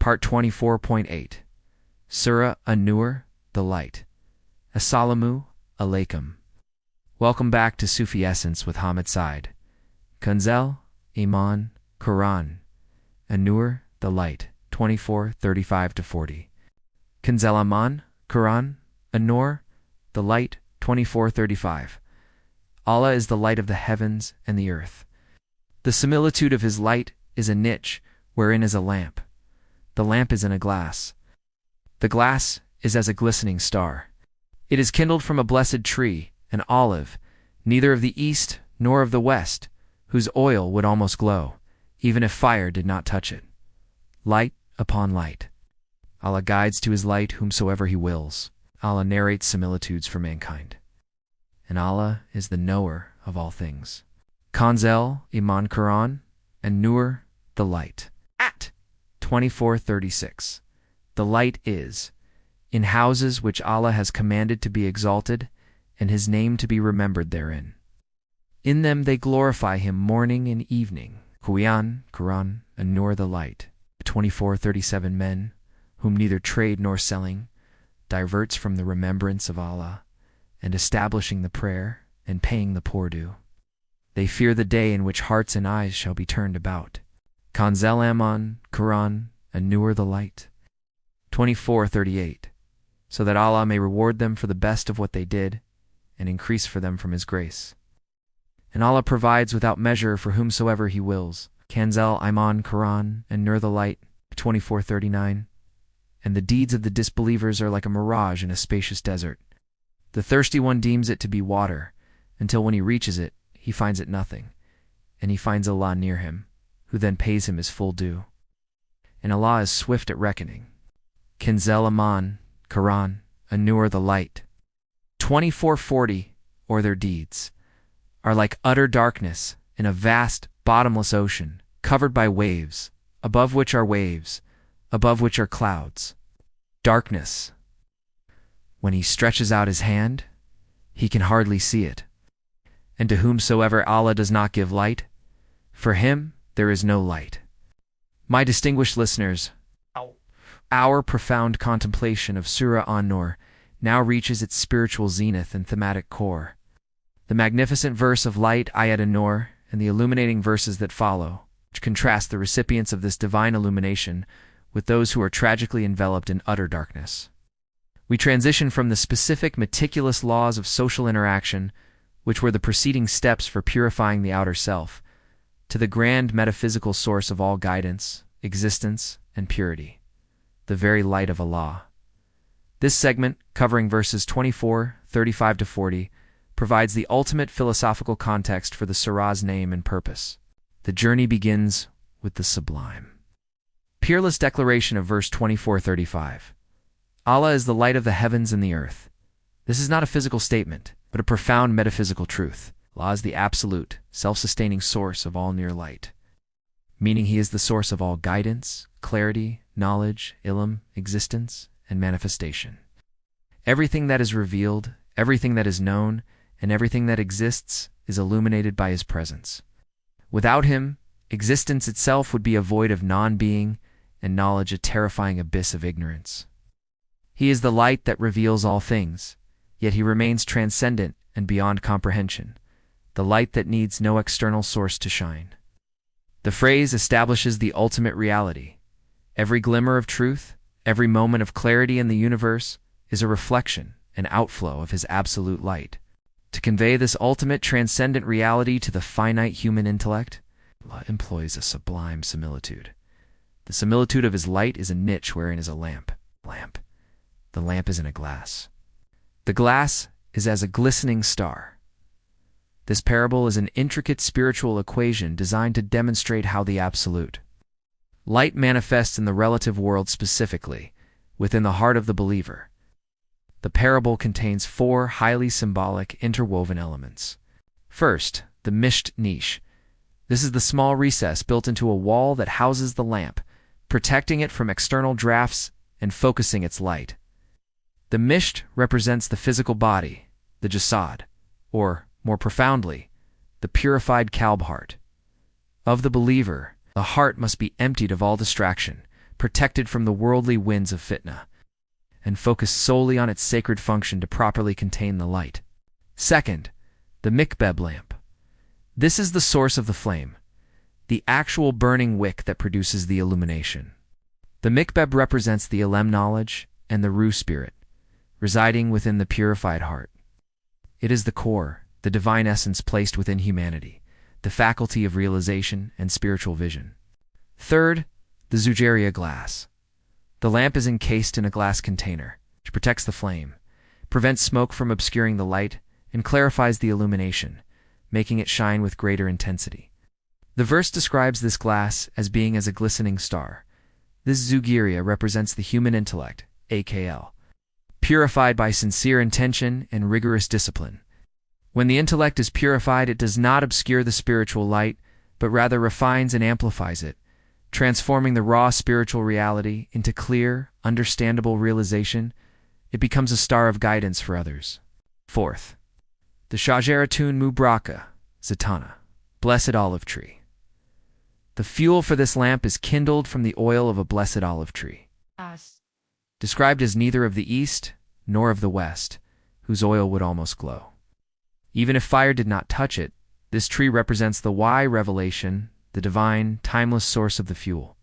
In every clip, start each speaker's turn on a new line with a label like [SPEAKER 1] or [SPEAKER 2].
[SPEAKER 1] Part 24.8 Surah An-Nur, the Light. Assalamu alaikum. Welcome back to Sufi Essence with Hammad Syed. Kanzel, Iman, Quran. An-Nur, the Light, 24:35-40. Kanzel Aman, Quran. An-Nur, the Light, 24:35. Allah is the light of the heavens and the earth. The similitude of his light is a niche wherein is a lamp. The lamp is in a glass. The glass is as a glistening star. It is kindled from a blessed tree, an olive, neither of the east nor of the west, whose oil would almost glow, even if fire did not touch it. Light upon light. Allah guides to his light whomsoever he wills. Allah narrates similitudes for mankind. And Allah is the knower of all things. Kanzel, Iman Quran, and Nur, the light. At 24:36. The light is in houses which Allah has commanded to be exalted, and his name to be remembered therein. In them they glorify him morning and evening. Quran, and Nur the light. 24:37. Men, whom neither trade nor selling diverts from the remembrance of Allah, and establishing the prayer, and paying the poor due. They fear the day in which hearts and eyes shall be turned about. Kanzel Aman, Quran, and Nur the light. 24:38. So that Allah may reward them for the best of what they did, and increase for them from his grace. And Allah provides without measure for whomsoever he wills. Kanzel Iman Quran, and Nur the light. 24:39. And the deeds of the disbelievers are like a mirage in a spacious desert. The thirsty one deems it to be water, until when he reaches it, he finds it nothing, and he finds Allah near him, who then pays him his full due. And Allah is swift at reckoning. Kanzel Aman, Quran, An-Nur the light. 24:40. Or their deeds are like utter darkness in a vast, bottomless ocean, covered by waves, above which are waves, above which are clouds. Darkness. When he stretches out his hand, he can hardly see it. And to whomsoever Allah does not give light, for him there is no light. My distinguished listeners, our profound contemplation of Surah An-Nur now reaches its spiritual zenith and thematic core. The magnificent verse of light, Ayat An-Nur, and the illuminating verses that follow, which contrast the recipients of this divine illumination with those who are tragically enveloped in utter darkness. We transition from the specific, meticulous laws of social interaction, which were the preceding steps for purifying the outer self, to the grand metaphysical source of all guidance, existence, and purity, the very light of Allah. This segment, covering verses 24:35-40, provides the ultimate philosophical context for the surah's name and purpose. The journey begins with the sublime. Peerless declaration of verse 24:35. Allah is the light of the heavens and the earth. This is not a physical statement, but a profound metaphysical truth. Allah is the absolute, self-sustaining source of all near light, meaning he is the source of all guidance, clarity, knowledge, ilm, existence, and manifestation. Everything that is revealed, everything that is known, and everything that exists is illuminated by his presence. Without him, existence itself would be a void of non-being, and knowledge a terrifying abyss of ignorance. He is the light that reveals all things, yet he remains transcendent and beyond comprehension, the light that needs no external source to shine. The phrase establishes the ultimate reality. Every glimmer of truth, every moment of clarity in the universe is a reflection, an outflow of his absolute light. To convey this ultimate transcendent reality to the finite human intellect, Allah employs a sublime similitude. The similitude of his light is a niche wherein is a lamp. The lamp is in a glass. The glass is as a glistening star. This parable is an intricate spiritual equation designed to demonstrate how the absolute light manifests in the relative world, specifically within the heart of the believer. The parable contains four highly symbolic interwoven elements. First, the misht niche. This is the small recess built into a wall that houses the lamp, protecting it from external drafts and focusing its light. The misht represents the physical body, the jasad, or, more profoundly, the purified Qalb heart. Of the believer, the heart must be emptied of all distraction, protected from the worldly winds of fitna, and focused solely on its sacred function to properly contain the light. Second, the mikbeb lamp. This is the source of the flame, the actual burning wick that produces the illumination. The mikbeb represents the Ilm knowledge and the Ruh spirit, residing within the purified heart. It is the core, the divine essence placed within humanity, the faculty of realization and spiritual vision. Third, the Zujaria glass. The lamp is encased in a glass container, which protects the flame, prevents smoke from obscuring the light, and clarifies the illumination, making it shine with greater intensity. The verse describes this glass as being as a glistening star. This Zujaria represents the human intellect, AKL, purified by sincere intention and rigorous discipline. When the intellect is purified, it does not obscure the spiritual light, but rather refines and amplifies it, transforming the raw spiritual reality into clear, understandable realization. It becomes a star of guidance for others. Fourth, the Shajaratun Mubraka, Zatana, blessed olive tree. The fuel for this lamp is kindled from the oil of a blessed olive tree, described as neither of the east nor of the west, whose oil would almost glow. Even if fire did not touch it, this tree represents the why revelation, the divine, timeless source of the fuel.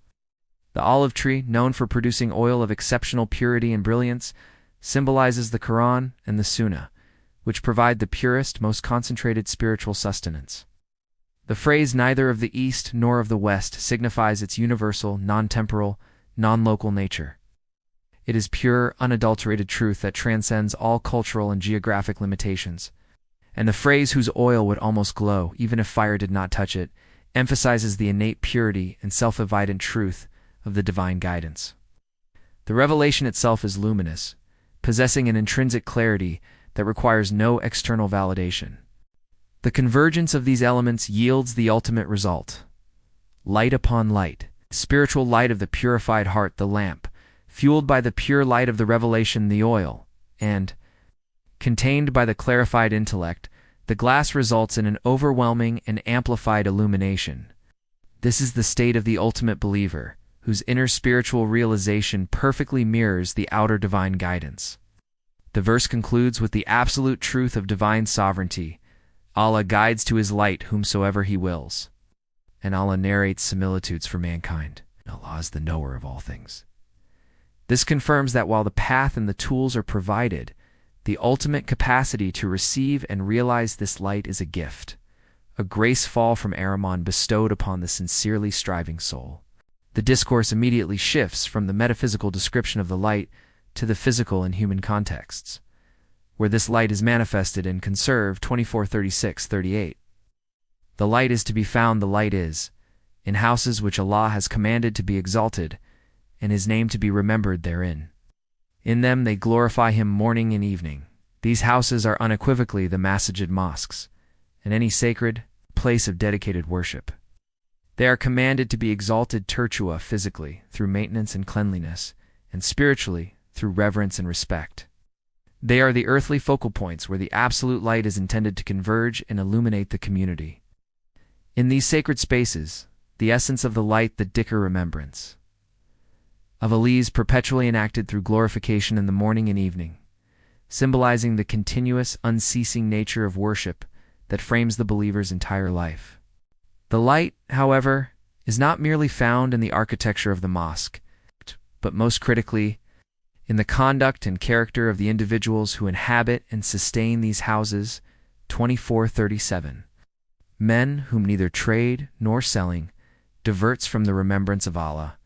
[SPEAKER 1] The olive tree, known for producing oil of exceptional purity and brilliance, symbolizes the Quran and the Sunnah, which provide the purest, most concentrated spiritual sustenance. The phrase neither of the east nor of the west signifies its universal, non-temporal, non-local nature. It is pure, unadulterated truth that transcends all cultural and geographic limitations. And the phrase whose oil would almost glow, even if fire did not touch it, emphasizes the innate purity and self-evident truth of the divine guidance. The revelation itself is luminous, possessing an intrinsic clarity that requires no external validation. The convergence of these elements yields the ultimate result. Light upon light, spiritual light of the purified heart, the lamp, fueled by the pure light of the revelation, the oil, and, contained by the clarified intellect, the glass results in an overwhelming and amplified illumination. This is the state of the ultimate believer, whose inner spiritual realization perfectly mirrors the outer divine guidance. The verse concludes with the absolute truth of divine sovereignty. Allah guides to his light whomsoever he wills. And Allah narrates similitudes for mankind. Allah is the knower of all things. This confirms that while the path and the tools are provided, the ultimate capacity to receive and realize this light is a gift, a grace fall from Rahman bestowed upon the sincerely striving soul. The discourse immediately shifts from the metaphysical description of the light to the physical and human contexts, where this light is manifested in Conserve 24:36-38. The light is to be found, the light is, in houses which Allah has commanded to be exalted, and his name to be remembered therein. In them they glorify him morning and evening. These houses are unequivocally the masjid mosques, and any sacred place of dedicated worship. They are commanded to be exalted tertua physically, through maintenance and cleanliness, and spiritually, through reverence and respect. They are the earthly focal points where the absolute light is intended to converge and illuminate the community. In these sacred spaces, the essence of the light, the Dhikr remembrance of Allah is perpetually enacted through glorification in the morning and evening, symbolizing the continuous, unceasing nature of worship that frames the believer's entire life. The light, however, is not merely found in the architecture of the mosque, but most critically, in the conduct and character of the individuals who inhabit and sustain these houses. 24:37. Men whom neither trade nor selling diverts from the remembrance of Allah,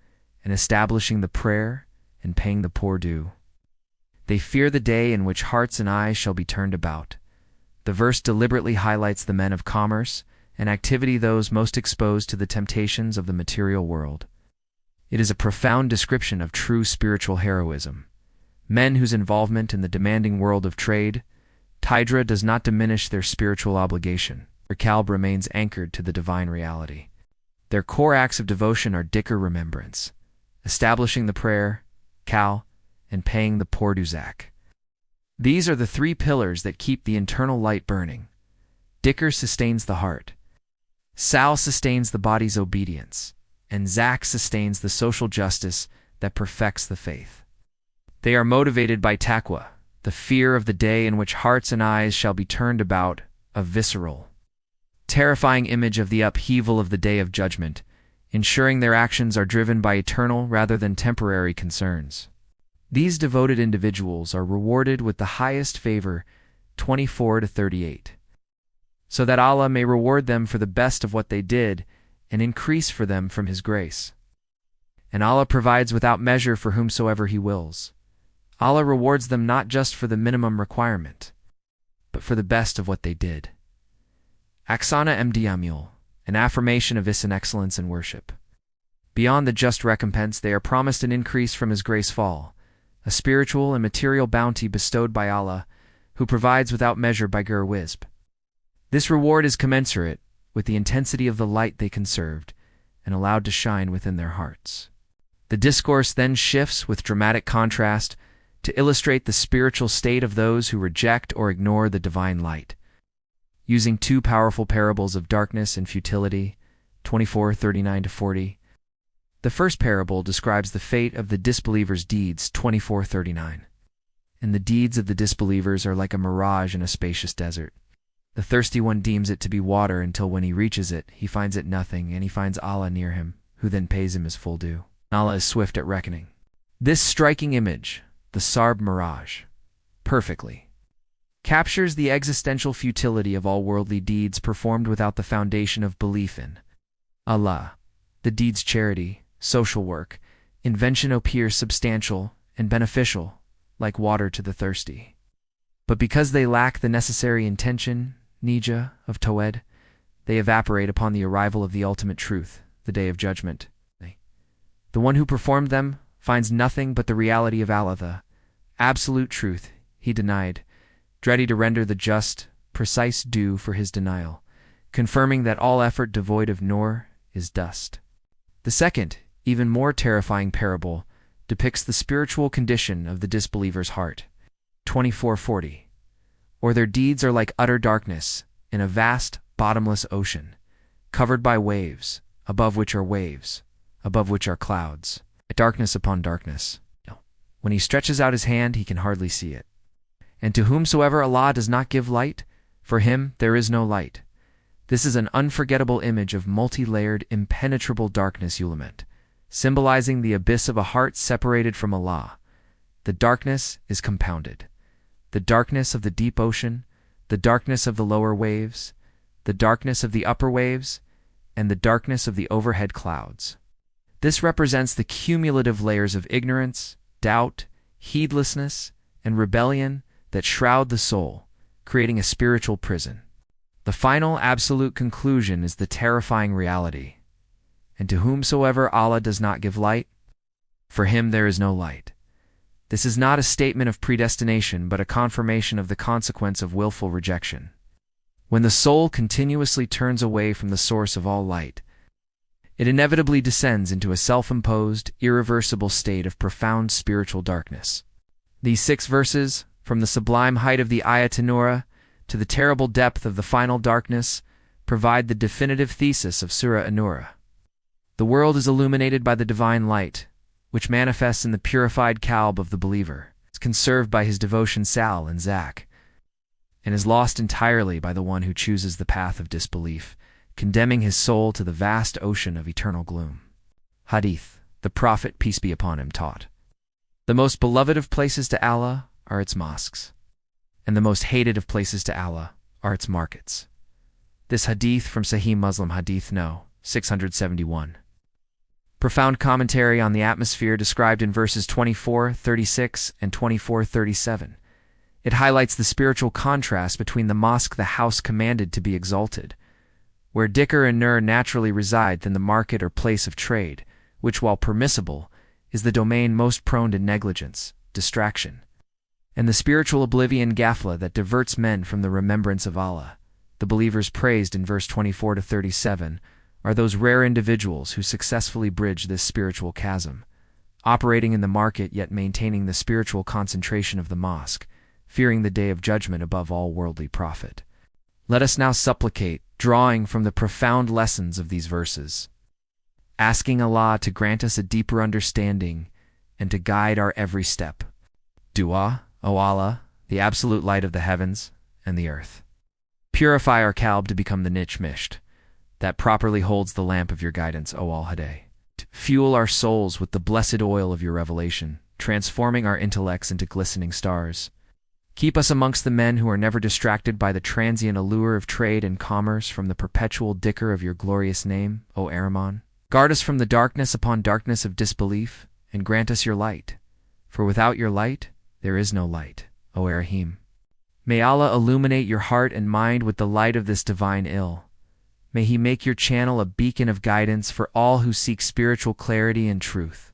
[SPEAKER 1] and establishing the prayer and paying the poor due. They fear the day in which hearts and eyes shall be turned about. The verse deliberately highlights the men of commerce and activity, those most exposed to the temptations of the material world. It is a profound description of true spiritual heroism. Men whose involvement in the demanding world of trade, Tidra, does not diminish their spiritual obligation. Their Qalb remains anchored to the divine reality. Their core acts of devotion are Dhikr remembrance, establishing the prayer, Qal, and paying the poor due Zakāh. These are the three pillars that keep the internal light burning. Dhikr sustains the heart, Salāh sustains the body's obedience, and Zakāh sustains the social justice that perfects the faith. They are motivated by taqwa, the fear of the day in which hearts and eyes shall be turned about, a visceral, terrifying image of the upheaval of the day of judgment, ensuring their actions are driven by eternal rather than temporary concerns. These devoted individuals are rewarded with the highest favor, 24-38, so that Allah may reward them for the best of what they did and increase for them from His grace. And Allah provides without measure for whomsoever He wills. Allah rewards them not just for the minimum requirement, but for the best of what they did. Aksana Mdamul, an affirmation of Isan excellence in worship. Beyond the just recompense, they are promised an increase from His grace fall, a spiritual and material bounty bestowed by Allah, who provides without measure by Gur Wisb. This reward is commensurate with the intensity of the light they conserved and allowed to shine within their hearts. The discourse then shifts with dramatic contrast to illustrate the spiritual state of those who reject or ignore the divine light. Using two powerful parables of darkness and futility, 24:39-40. The first parable describes the fate of the disbelievers' deeds, 24:39. And the deeds of the disbelievers are like a mirage in a spacious desert. The thirsty one deems it to be water until when he reaches it, he finds it nothing, and he finds Allah near him, who then pays him his full due. Allah is swift at reckoning. This striking image, the Sarb Mirage, perfectly captures the existential futility of all worldly deeds performed without the foundation of belief in Allah. The deeds charity, social work, invention appear substantial and beneficial, like water to the thirsty. But because they lack the necessary intention, nija, of Tawhid, they evaporate upon the arrival of the ultimate truth, the day of judgment. The one who performed them finds nothing but the reality of Allah, the absolute truth he denied, ready to render the just, precise due for his denial, confirming that all effort devoid of Nur is dust. The second, even more terrifying parable depicts the spiritual condition of the disbeliever's heart, 24:40. Or their deeds are like utter darkness in a vast, bottomless ocean, covered by waves, above which are waves, above which are clouds, darkness upon darkness. When he stretches out his hand, he can hardly see it. And to whomsoever Allah does not give light, for him there is no light. This is an unforgettable image of multi-layered, impenetrable darkness ulament, symbolizing the abyss of a heart separated from Allah. The darkness is compounded. The darkness of the deep ocean, the darkness of the lower waves, the darkness of the upper waves, and the darkness of the overhead clouds. This represents the cumulative layers of ignorance, doubt, heedlessness, and rebellion that shroud the soul, creating a spiritual prison. The final absolute conclusion is the terrifying reality. And to whomsoever Allah does not give light, for him there is no light. This is not a statement of predestination, but a confirmation of the consequence of willful rejection. When the soul continuously turns away from the source of all light, it inevitably descends into a self-imposed, irreversible state of profound spiritual darkness. These 6 verses, from the sublime height of the Ayat An-Nur to the terrible depth of the final darkness, provide the definitive thesis of Surah An-Nur. The world is illuminated by the divine light, which manifests in the purified Qalb of the believer, is conserved by his devotion Salāh and Zakāh, and is lost entirely by the one who chooses the path of disbelief, condemning his soul to the vast ocean of eternal gloom. Hadith, the Prophet, peace be upon him, taught, the most beloved of places to Allah are its mosques, and the most hated of places to Allah are its markets. This hadith from Sahih Muslim Hadith No. 671. Profound commentary on the atmosphere described in verses 24:36 and 24:37. It highlights the spiritual contrast between the mosque, the house commanded to be exalted, where Dhikr and Nur naturally reside, than the market or place of trade, which, while permissible, is the domain most prone to negligence, distraction, and the spiritual oblivion ghafla that diverts men from the remembrance of Allah. The believers praised in verse 24-37 are those rare individuals who successfully bridge this spiritual chasm, operating in the market yet maintaining the spiritual concentration of the mosque, fearing the day of judgment above all worldly profit. Let us now supplicate, drawing from the profound lessons of these verses, asking Allah to grant us a deeper understanding and to guide our every step. Dua, O Allah, the absolute light of the heavens and the earth. Purify our Qalb to become the niche misht that properly holds the lamp of your guidance, O Al-Haday. Fuel our souls with the blessed oil of your revelation, transforming our intellects into glistening stars. Keep us amongst the men who are never distracted by the transient allure of trade and commerce from the perpetual Dhikr of your glorious name, O Rahman. Guard us from the darkness upon darkness of disbelief, and grant us your light. For without your light, there is no light, O Raheem. May Allah illuminate your heart and mind with the light of this divine ill. May He make your channel a beacon of guidance for all who seek spiritual clarity and truth.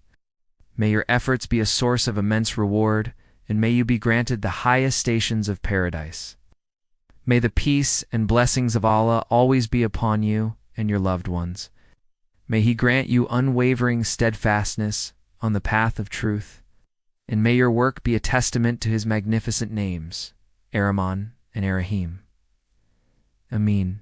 [SPEAKER 1] May your efforts be a source of immense reward, and may you be granted the highest stations of paradise. May the peace and blessings of Allah always be upon you and your loved ones. May He grant you unwavering steadfastness on the path of truth, and may your work be a testament to His magnificent names, Rahman and Raheem. Ameen.